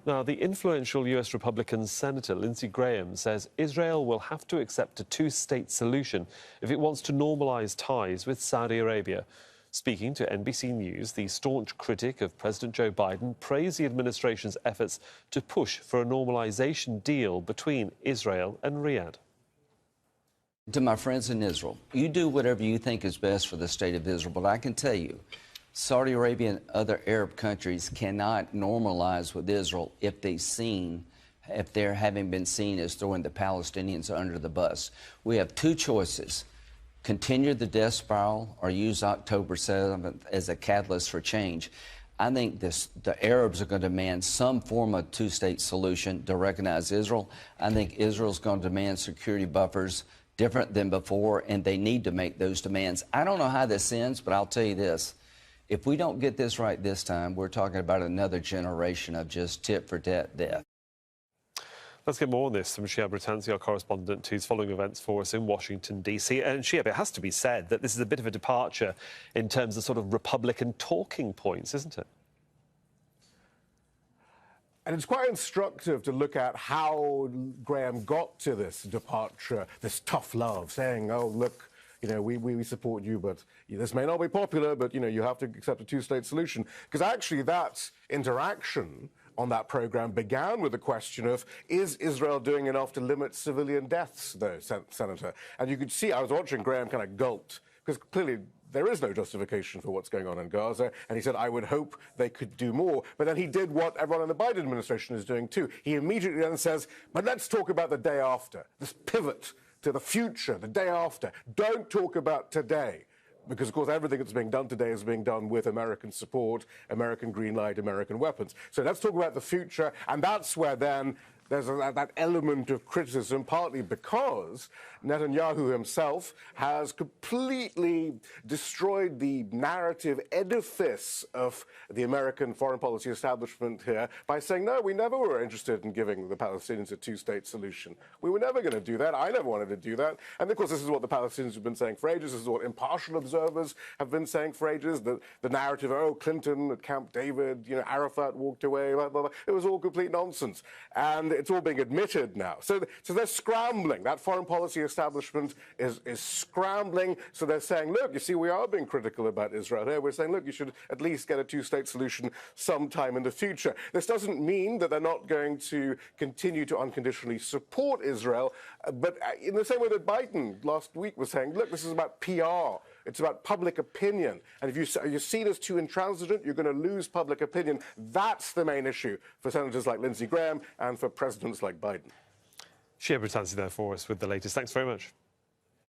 Now, the influential US Republican Senator Lindsey Graham says Israel will have to accept a two-state solution if it wants to normalize ties with Saudi Arabia. Speaking to NBC News, the staunch critic of President Joe Biden praised the administration's efforts to push for a normalization deal between Israel and Riyadh. To my friends in Israel, you do whatever you think is best for the state of Israel, but I can tell you, Saudi Arabia and other Arab countries cannot normalize with Israel if they're having been seen as throwing the Palestinians under the bus. We have two choices: continue the death spiral or use October 7th as a catalyst for change. I think the Arabs are going to demand some form of two-state solution to recognize Israel. I think Israel's going to demand security buffers different than before, and they need to make those demands. I don't know how this ends, but I'll tell you this. If we don't get this right this time, we're talking about another generation of just tit-for-tat death. Let's get more on this from Shia Britanzi, our correspondent, who's following events for us in Washington, D.C. And Shia, it has to be said that this is a bit of a departure in terms of sort of Republican talking points, isn't it? And it's quite instructive to look at how Graham got to this departure, this tough love, saying, oh, look, you know, we support you, but this may not be popular, but, you know, you have to accept a two-state solution. Because actually that interaction on that program began with the question of, is Israel doing enough to limit civilian deaths, though, Senator? And you could see, I was watching Graham kind of gulped, because clearly there is no justification for what's going on in Gaza. And he said, I would hope they could do more. But then he did what everyone in the Biden administration is doing too. He immediately then says, but let's talk about the day after, this pivot to the future, the day after. Don't talk about today. Because, of course, everything that's being done today is being done with American support, American green light, American weapons. So let's talk about the future. And that's where then there's that element of criticism, partly because Netanyahu himself has completely destroyed the narrative edifice of the American foreign policy establishment here by saying, no, we never were interested in giving the Palestinians a two-state solution. We were never going to do that. I never wanted to do that. And, of course, this is what the Palestinians have been saying for ages. This is what impartial observers have been saying for ages. The narrative, oh, Clinton at Camp David, you know, Arafat walked away, blah, blah, blah. It was all complete nonsense. And it's all being admitted now. So they're scrambling. That foreign policy establishment is scrambling. So they're saying, look, you see, we are being critical about Israel here. We're saying, look, you should at least get a two-state solution sometime in the future. This doesn't mean that they're not going to continue to unconditionally support Israel, but in the same way that Biden last week was saying, look, this is about PR. It's about public opinion. And if you see it as too intransigent, you're going to lose public opinion. That's the main issue for senators like Lindsey Graham and for presidents like Biden. Shia Britanzi there for us with the latest. Thanks very much.